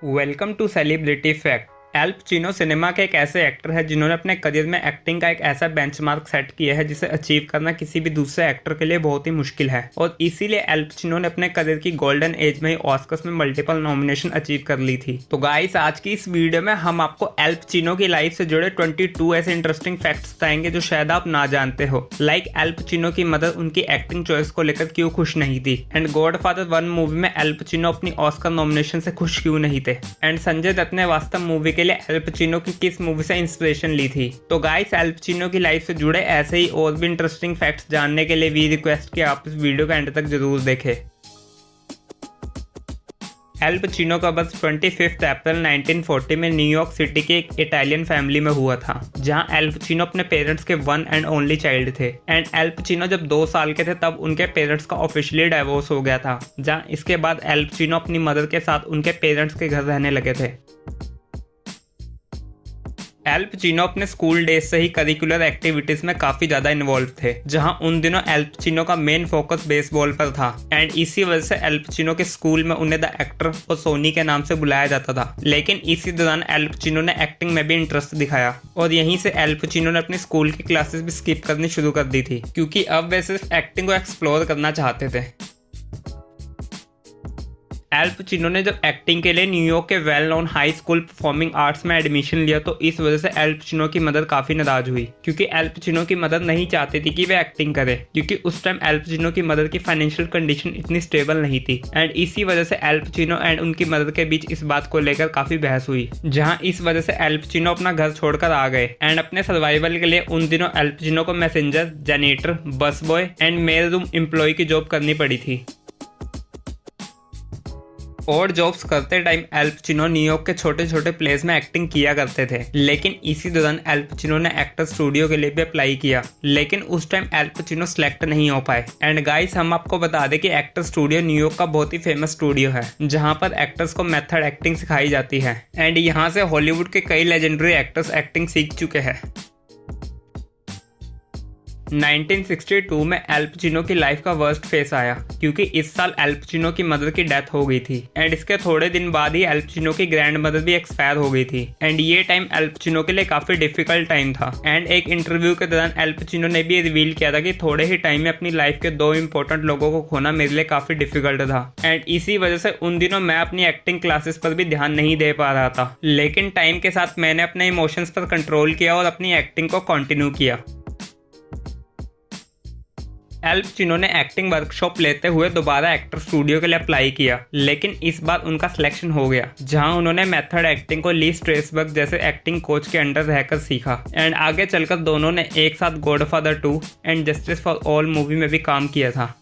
Welcome to celebrity fact. Al Pacino cinema के एक ऐसे एक्टर है जिन्होंने अपने करियर में एक्टिंग का एक ऐसा बेंचमार्क सेट किया है जिसे अचीव करना किसी भी दूसरे एक्टर के लिए बहुत ही मुश्किल है और इसीलिए एल पचिनो ने अपने करियर की गोल्डन एज में ही ऑस्कर्स में मल्टीपल नॉमिनेशन अचीव कर ली थी। तो गाइस, आज की इस वीडियो में हम आपको एल पचिनो की लाइफ से जुड़े 22 ऐसे इंटरेस्टिंग फैक्ट्स बताएंगे जो शायद आप ना जानते हो। लाइक एल पचिनो की मदर उनकी एक्टिंग चॉइस को लेकर क्यों खुश नहीं थी, एंड गॉडफादर 1 मूवी में एल पचिनो अपनी ऑस्कर नॉमिनेशन से खुश क्यों नहीं थे, एंड संजय दत्त ने वास्तव मूवी के लिए एल पचिनो की किस मूवी से इंस्पिरेशन ली थी। तो गाइस, एल पचिनो की लाइफ से जुड़े ऐसे ही और भी इंटरेस्टिंग फैक्ट्स जानने के लिए वी रिक्वेस्ट कि आप इस वीडियो का एंड तक जरूर देखें। एल पचिनो का बर्थ 25 अप्रैल 1940 में न्यूयॉर्क सिटी के एक इटालियन फैमिली में हुआ था, जहां एल पचिनो अपने पेरेंट्स के वन एंड ओनली चाइल्ड थे। एंड एल पचिनो जब 2 साल के थे तब उनके पेरेंट्स का ऑफिशियली डाइवोर्स हो गया था, जहां इसके बाद एल पचिनो अपनी मदर के साथ उनके पेरेंट्स के घर रहने लगे थे। एल पचिनो अपने स्कूल डेज से ही करिकुलर एक्टिविटीज में काफी ज्यादा इन्वॉल्व थे, जहां उन दिनों एल पचिनो का मेन फोकस बेसबॉल पर था। एंड इसी वजह से एल पचिनो के स्कूल में उन्हें द एक्टर और सोनी के नाम से बुलाया जाता था। लेकिन इसी दौरान एल पचिनो ने एक्टिंग में भी इंटरेस्ट दिखाया और यहीं से एल पचिनो ने अपनी स्कूल की क्लासेस भी स्किप करनी शुरू कर दी थी, क्योंकि अब वे सिर्फ एक्टिंग को एक्सप्लोर करना चाहते थे। एल पचिनो ने जब एक्टिंग के लिए न्यूयॉर्क के well known high school performing arts में एडमिशन लिया तो इस वजह से एल पचिनो की मदर काफी नाराज हुई, क्योंकि एल पचिनो की मदर नहीं चाहती थी कि वे एक्टिंग करे, क्योंकि उस टाइम एल पचिनो की मदर की फाइनेंशियल कंडीशन इतनी स्टेबल नहीं थी। एंड इसी वजह से एल पचिनो एंड उनकी मदर के बीच इस बात को लेकर काफी बहस हुई, जहां इस वजह से एल पचिनो अपना घर छोड़कर आ गए। एंड अपने सर्वाइवल के लिए उन दिनों एल पचिनो को messenger, janitor, bus boy and mail room employ की जॉब करनी पड़ी थी। और जॉब्स करते टाइम एल पचिनो न्यूयॉर्क के छोटे छोटे प्लेस में एक्टिंग किया करते थे। लेकिन इसी दौरान एल पचिनो ने एक्टर स्टूडियो के लिए भी अप्लाई किया, लेकिन उस टाइम एल पचिनो सिलेक्ट नहीं हो पाए। एंड गाइस, हम आपको बता दें कि एक्टर स्टूडियो न्यूयॉर्क का बहुत ही फेमस स्टूडियो है, जहां पर एक्टर्स को मेथड एक्टिंग सिखाई जाती है। एंड यहाँ से हॉलीवुड के कई लेजेंडरी एक्टर्स एक्टिंग सीख चुके हैं। 1962 में एल पचिनो की लाइफ का वर्स्ट फेस आया, क्योंकि इस साल एल पचिनो की मदर की डेथ हो गई थी। एंड इसके थोड़े दिन बाद ही एल पचिनो की ग्रैंड मदर भी एक्सपायर हो गई थी। एंड ये टाइम एल पचिनो के लिए काफी डिफिकल्ट टाइम था। एंड एक इंटरव्यू के दौरान एल पचिनो ने भी रिवील किया था कि थोड़े ही टाइम में अपनी लाइफ के 2 इंपॉर्टेंट लोगों को खोना मेरे लिए काफी डिफिकल्ट था। एंड इसी वजह से उन दिनों मैं अपनी एक्टिंग क्लासेस पर भी ध्यान नहीं दे पा रहा था, लेकिन टाइम के साथ मैंने अपने इमोशंस पर कंट्रोल किया और अपनी एक्टिंग को कंटिन्यू किया। एल पचिनो ने एक्टिंग वर्कशॉप लेते हुए दोबारा एक्टर स्टूडियो के लिए अप्लाई किया, लेकिन इस बार उनका सिलेक्शन हो गया, जहां उन्होंने मेथड एक्टिंग को ली स्ट्रेसबर्ग जैसे एक्टिंग कोच के अंडर रहकर सीखा। एंड आगे चलकर दोनों ने एक साथ godfather 2 and justice for all movie में भी काम किया था।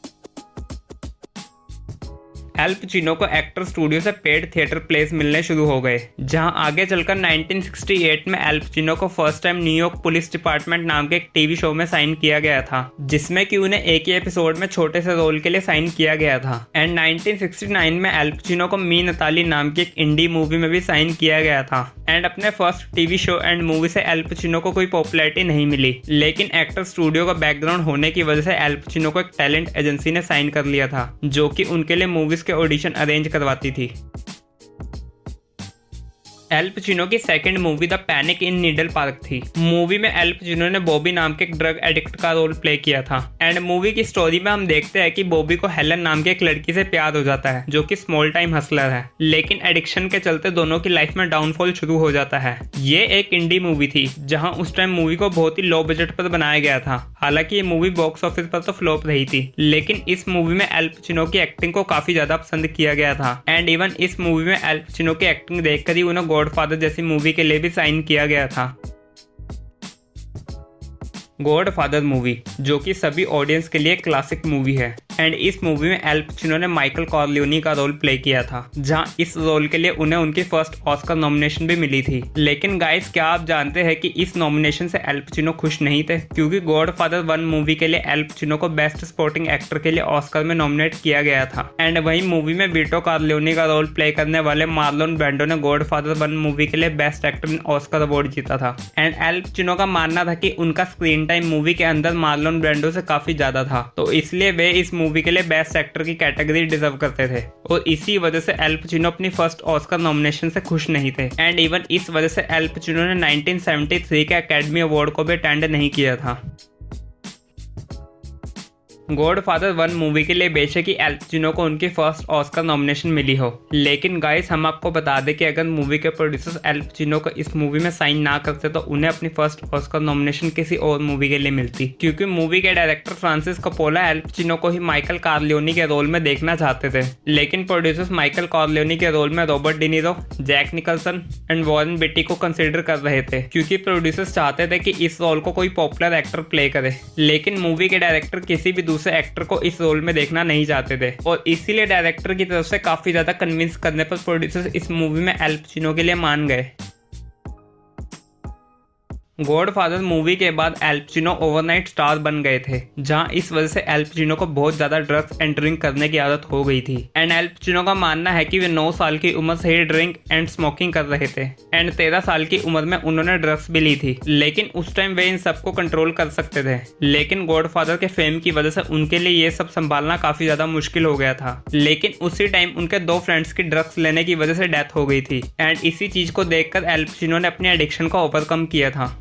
एल पचिनो को एक्टर स्टूडियो से पेड थिएटर प्लेस मिलने शुरू हो गए, जहां आगे चलकर 1968 में एल पचिनो को first time New York police department नाम के एक टीवी शो में साइन किया गया था, जिसमें कि उन्हें एक ही एपिसोड में छोटे से रोल के लिए साइन किया गया था। एंड 1969 में एल पचिनो को मी नताली नाम की एक इंडी मूवी में भी साइन किया गया था। एंड अपने first TV show and movie से एल पचिनो को कोई पॉपुलैरिटी नहीं मिली, लेकिन एक्टर स्टूडियो का बैकग्राउंड होने की वजह से एल पचिनो को एक टैलेंट एजेंसी ने साइन कर लिया था, जो कि उनके लिए मूवीज के ऑडिशन अरेंज करवाती थी। एल पचिनो की second movie the panic in needle park थी। मूवी में एल पचिनो ने बॉबी नाम के एक ड्रग एडिक्ट का रोल प्ले किया था। एंड मूवी की स्टोरी में हम देखते हैं कि बॉबी को हेलन नाम के एक लड़की से प्यार हो जाता है, जो कि स्मॉल टाइम हसलर है, लेकिन एडिक्शन के चलते दोनों की लाइफ में डाउनफॉल शुरू हो जाता है। ये एक इंडी मूवी थी, जहां उस टाइम मूवी को बहुत ही लो बजट पर बनाया गया था। हालांकि ये मूवी बॉक्स ऑफिस पर तो फ्लॉप रही थी, लेकिन इस मूवी में एल पचिनो की एक्टिंग को काफी ज्यादा पसंद किया गया था। एंड इवन इस मूवी में एल पचिनो की एक्टिंग देखकर ही उन्हें गॉडफादर जैसी मूवी के लिए भी साइन किया गया था। गॉडफादर मूवी, जो कि सभी ऑडियंस के लिए क्लासिक मूवी है। एंड इस मूवी में एल पचिनो ने माइकल कॉर्लियोनी का रोल प्ले किया था, जहां इस रोल के लिए उन्हें उनकी फर्स्ट ऑस्कर नॉमिनेशन भी मिली थी। लेकिन गाइस, क्या आप जानते हैं कि इस नॉमिनेशन से एल पचिनो खुश नहीं थे, क्योंकि गॉडफादर 1 मूवी के लिए एल पचिनो को बेस्ट सपोर्टिंग एक्टर के लिए ऑस्कर में नॉमिनेट किया गया था। एंड वही मूवी में वीटो कॉर्लियोनी का रोल प्ले करने वाले मार्लोन ब्रांडो ने गॉडफादर 1 मूवी के लिए best actor in Oscar award जीता था। एंड एल पचिनो का मानना था कि उनका स्क्रीन टाइम मूवी के अंदर मार्लोन ब्रांडो से काफी ज्यादा था, तो इसलिए वे इस मूवी मूवी के लिए बेस्ट एक्टर की कैटेगरी डिजर्व करते थे और इसी वजह से एल पचिनो अपनी फर्स्ट ऑस्कर नॉमिनेशन से खुश नहीं थे एंड इवन इस वजह से एल पचिनो ने 1973 के एकेडमी अवार्ड को भी अटेंड नहीं किया था। गॉडफादर 1 मूवी के लिए बेशक ही एल पचिनो को उनकी फर्स्ट ऑस्कर नॉमिनेशन मिली हो, लेकिन गाइस हम आपको बता दें कि अगर मूवी के प्रोड्यूसर्स एल पचिनो को इस मूवी में साइन ना करते तो उन्हें अपनी फर्स्ट ऑस्कर नॉमिनेशन किसी और मूवी के लिए मिलती, क्योंकि मूवी के director Francis Coppola Al Pacino को ही माइकल कॉर्लियोनी के रोल में देखना चाहते थे, लेकिन प्रोड्यूसर्स माइकल कॉर्लियोनी के रोल में Robert De Niro, Jack Nicholson and Warren Beatty को कंसिडर कर रहे थे, क्योंकि प्रोड्यूसर्स चाहते थे कि इस रोल को कोई पॉपुलर एक्टर प्ले करे, लेकिन मूवी के डायरेक्टर किसी भी दूसरे एक्टर को इस रोल में देखना नहीं चाहते थे और इसीलिए डायरेक्टर की तरफ से काफी ज्यादा कन्विंस करने पर प्रोड्यूसर्स इस मूवी में एल पचिनो के लिए मान गए। गॉडफादर मूवी के बाद एल पचिनो ओवरनाइट स्टार बन गए थे, जहां इस वजह से एल पचिनो को बहुत ज्यादा ड्रग्स एंड ड्रिंक करने की आदत हो गई थी एंड एल पचिनो का मानना है कि वे 9 साल की उम्र से ही ड्रिंक एंड स्मोकिंग कर रहे थे एंड 13 साल की उम्र में उन्होंने ड्रग्स भी ली थी, लेकिन उस टाइम वे इन सबको कंट्रोल कर सकते थे, लेकिन गॉडफादर के फेम की वजह से उनके लिए ये सब संभालना काफी ज्यादा मुश्किल हो गया था। लेकिन उसी टाइम उनके 2 फ्रेंड्स की ड्रग्स लेने की वजह से डेथ हो गई थी एंड इसी चीज को देखकर एल पचिनो ने अपनी एडिक्शन को ओवरकम किया था।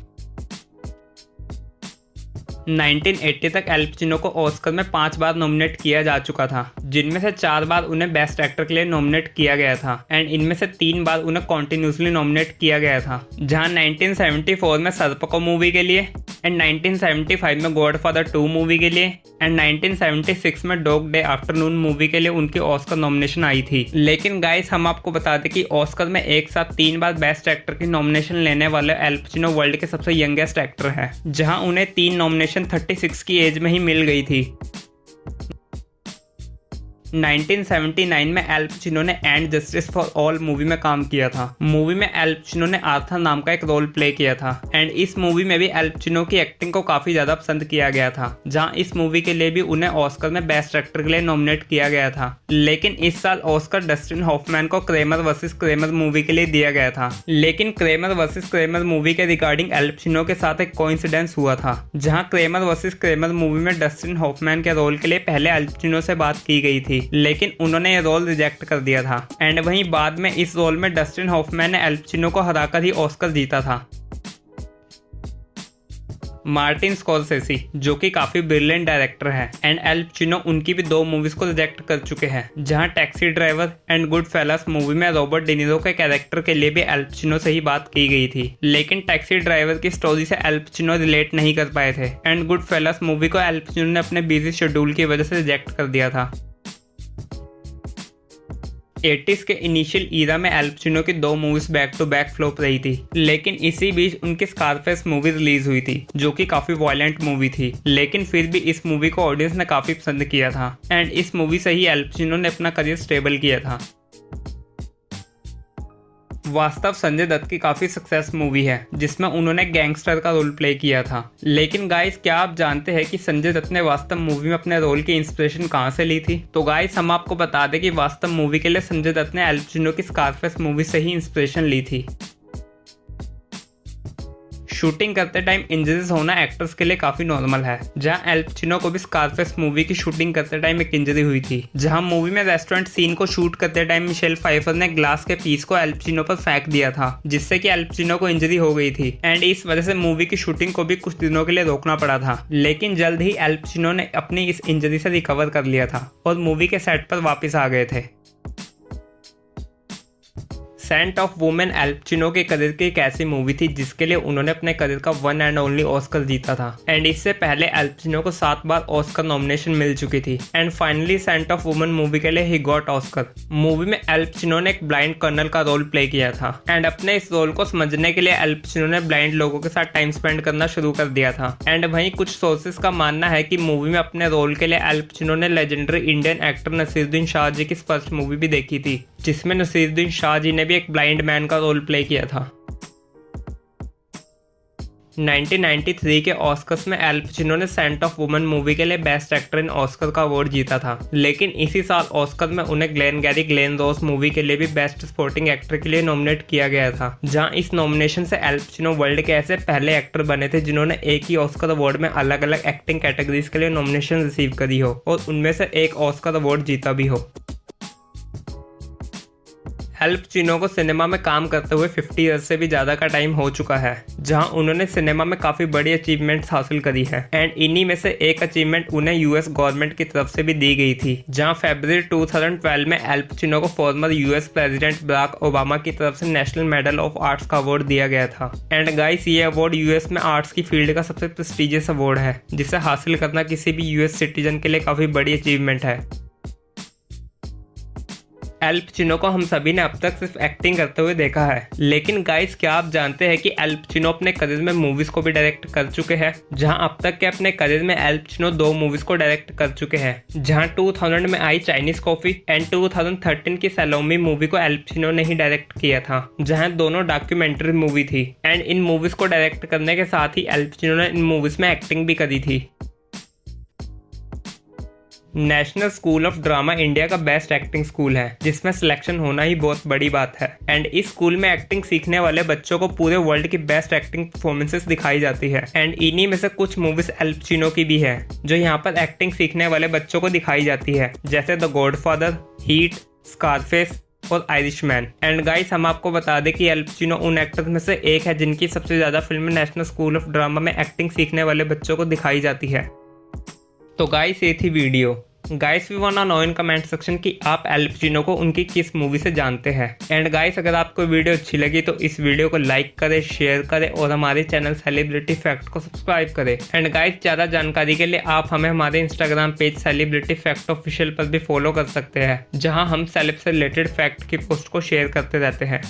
1980 तक एल पचिनो को ऑस्कर में 5 बार नॉमिनेट किया जा चुका था, जिनमें से 4 बार उन्हें बेस्ट एक्टर के लिए नॉमिनेट किया गया था एंड इनमें से 3 बार उन्हें कॉन्टिन्यूसली नॉमिनेट किया गया था, जहां 1974 में सर्पको मूवी के लिए एंड 1975 में गॉडफादर 2 मूवी के लिए एंड 1976 में डॉग डे आफ्टरनून मूवी के लिए उनकी ऑस्कर नॉमिनेशन आई थी। लेकिन गाइस हम आपको बता दें कि ऑस्कर में एक साथ 3 बार बेस्ट एक्टर की नॉमिनेशन लेने वाले एल पचिनो वर्ल्ड के सबसे यंगेस्ट एक्टर हैं, जहां उन्हें 3 नॉमिनेशन 36 की एज में ही मिल गई थी। 1979 में एल पचिनो ने and justice for all movie में काम किया था। मूवी में एल पचिनो ने आर्थर नाम का एक रोल प्ले किया था एंड इस मूवी में भी एल पचिनो की एक्टिंग को काफी ज्यादा पसंद किया गया था, जहां इस मूवी के लिए भी उन्हें ऑस्कर में बेस्ट एक्टर के लिए नॉमिनेट किया गया था। लेकिन इस साल ऑस्कर डस्टिन हॉफमैन को क्रेमर वर्सेस क्रेमर मूवी के लिए दिया गया था, लेकिन क्रेमर वर्सेस क्रेमर मूवी के रिगार्डिंग एल पचिनो के साथ एक कोइंसिडेंस हुआ था, जहां क्रेमर वर्सेस क्रेमर मूवी में डस्टिन हॉफमैन के रोल के लिए पहले एल पचिनो से बात की गई थी, लेकिन उन्होंने ये रोल रिजेक्ट कर दिया था एंड वहीं बाद में इस रोल में डस्टिन हॉफमैन ने एल पचिनो को हराकर ही ऑस्कर जीता था। मार्टिन स्कॉर्सेसी जो कि काफी ब्रिलियंट डायरेक्टर है एंड एल पचिनो उनकी भी 2 मूवीज को रिजेक्ट कर चुके हैं, जहां taxi driver and Goodfellas movie में रॉबर्ट डिनीरो के कैरेक्टर के लिए भी एल पचिनो से ही बात की गई थी, लेकिन टैक्सी ड्राइवर की स्टोरी से एल पचिनो रिलेट नहीं कर पाए थे एंड गुड फेलस मूवी को एल पचिनो ने अपने बिजी शेड्यूल की वजह से रिजेक्ट कर दिया था। 80s के इनिशियल ईरा में एल पचिनो की 2 movies back to back flop रही थी, लेकिन इसी बीच उनकी स्कारफेस मूवी रिलीज हुई थी जो कि काफी वायलेंट मूवी थी, लेकिन फिर भी इस मूवी को ऑडियंस ने काफी पसंद किया था एंड इस मूवी से ही एल पचिनो ने अपना करियर स्टेबल किया था। वास्तव संजय दत्त की काफी सक्सेस मूवी है जिसमें उन्होंने गैंगस्टर का रोल प्ले किया था, लेकिन गाइस क्या आप जानते हैं कि संजय दत्त ने वास्तव मूवी में अपने रोल की इंस्पिरेशन कहां से ली थी? तो गाइस हम आपको बता दें कि वास्तव मूवी के लिए संजय दत्त ने एल पचिनो की स्कारफेस मूवी से ही इंस्पिरेशन ली थी। शूटिंग करते टाइम इंजरीज होना एक्टर्स के लिए काफी नॉर्मल है, जहां एल पचिनो को भी स्कारफेस मूवी की शूटिंग करते टाइम एक इंजरी हुई थी, जहां मूवी में रेस्टोरेंट सीन को शूट करते टाइम मिशेल फाइफर ने ग्लास के पीस को एल पचिनो पर फेंक दिया था, जिससे कि एल पचिनो को इंजरी हो गई थी एंड इस वजह से मूवी की शूटिंग को भी कुछ दिनों के लिए रोकना पड़ा था, लेकिन जल्द ही एल पचिनो ने अपनी इस इंजरी से रिकवर कर लिया था और मूवी के सेट पर वापस आ गए थे। Scent of Women Al Pacino के करियर की एक ऐसी मूवी थी जिसके लिए उन्होंने अपने करियर का 1 एंड ओनली ऑस्कर जीता था एंड इससे पहले एल पचिनो को 7 बार ऑस्कर नॉमिनेशन मिल चुकी थी and finally Scent of Women movie के लिए ही गॉट ऑस्कर। मूवी में एल पचिनो ने एक ब्लाइंड कर्नल का रोल प्ले किया था एंड अपने इस रोल को समझने के लिए एल पचिनो ने ब्लाइंड लोगों के साथ टाइम स्पेंड करना शुरू कर दिया था एंड वहीं कुछ सोर्सेस का मानना है कि मूवी में अपने रोल के लिए एल पचिनो ने legendary Indian actor Naseeruddin Shah ji की फर्स्ट मूवी भी देखी थी, जिसमें नसीरुद्दीन शाह जी ने भी एक ब्लाइंड मैन का रोल प्ले किया था। 1993 के ऑस्कर्स में एल पचिनो ने सेंट ऑफ वुमन मूवी के लिए बेस्ट एक्टर इन ऑस्कर का अवार्ड जीता था, लेकिन इसी साल ऑस्कर में उन्हें ग्लेनगैरी ग्लेन रोस मूवी के लिए भी बेस्ट सपोर्टिंग एक्टर के लिए नॉमिनेट किया गया था, जहां इस नॉमिनेशन से एल पचिनो वर्ल्ड के ऐसे पहले एक्टर बने थे जिन्होंने एक ही ऑस्कर अवार्ड में अलग अलग एक्टिंग कैटेगरीज के लिए नॉमिनेशन रिसीव करी हो और उनमें से एक ऑस्कर अवार्ड जीता भी हो। एल पचिनो को सिनेमा में काम करते हुए 50 ईयर्स से भी ज़्यादा का टाइम हो चुका है, जहां उन्होंने सिनेमा में काफ़ी बड़ी अचीवमेंट्स हासिल करी है एंड इन्हीं में से एक अचीवमेंट उन्हें यूएस गवर्नमेंट की तरफ से भी दी गई थी, जहां फरवरी 2012 में एल पचिनो को former US president Barack Obama की तरफ से नेशनल मेडल ऑफ आर्ट्स का अवार्ड दिया गया था। एंड गाइस, ये अवार्ड यूएस में आर्ट्स की फील्ड का सबसे प्रेस्टिजियस अवार्ड है, जिसे हासिल करना किसी भी यूएस सिटीजन के लिए काफ़ी बड़ी अचीवमेंट है। एल पचिनो को हम सभी ने अब तक सिर्फ एक्टिंग करते हुए देखा है, लेकिन गाइस, क्या आप जानते हैं कि एल पचिनो अपने करियर में मूवीज को भी डायरेक्ट कर चुके हैं? जहां अब तक के अपने करियर में एल पचिनो 2 मूवीज को डायरेक्ट कर चुके हैं, जहां 2000 में आई चाइनीज कॉफी एंड 2013 की सैलोमी मूवी को एल पचिनो ने ही डायरेक्ट किया था, जहां दोनों डॉक्यूमेंट्री मूवी थी। एंड इन मूवीज को डायरेक्ट करने के साथ ही एल पचिनो ने इन मूवीज में एक्टिंग भी करी थी। National school of drama India का बेस्ट एक्टिंग स्कूल है, जिसमें सिलेक्शन होना ही बहुत बड़ी बात है। एंड इस स्कूल में एक्टिंग सीखने वाले बच्चों को पूरे वर्ल्ड की बेस्ट एक्टिंग परफॉर्मेंसेस दिखाई जाती है। एंड इन्हीं में से कुछ मूवीज एल पचिनो की भी है जो यहाँ पर एक्टिंग सीखने वाले बच्चों को दिखाई जाती है, जैसे द गॉडफादर, हीट, स्कारफेस और आयरिशमैन। एंड गाइस, हम आपको बता दें कि एल पचिनो उन एक्टर्स में से एक है जिनकी सबसे ज़्यादा film national school of drama में एक्टिंग सीखने वाले बच्चों को दिखाई जाती है। तो गाइस, ये थी video. Guys, we want know in comment section कि आप एल पचिनो को उनकी किस मूवी से जानते हैं। एंड गाइस, अगर आपको वीडियो अच्छी लगी तो इस वीडियो को लाइक करें, शेयर करें और हमारे चैनल सेलिब्रिटी फैक्ट को सब्सक्राइब करें। एंड गाइस, ज़्यादा जानकारी के लिए आप हमें हमारे Instagram page celebrity fact official पर भी फॉलो कर सकते हैं, जहां हम सेलेब से रिलेटेड फैक्ट की पोस्ट को शेयर करते रहते हैं।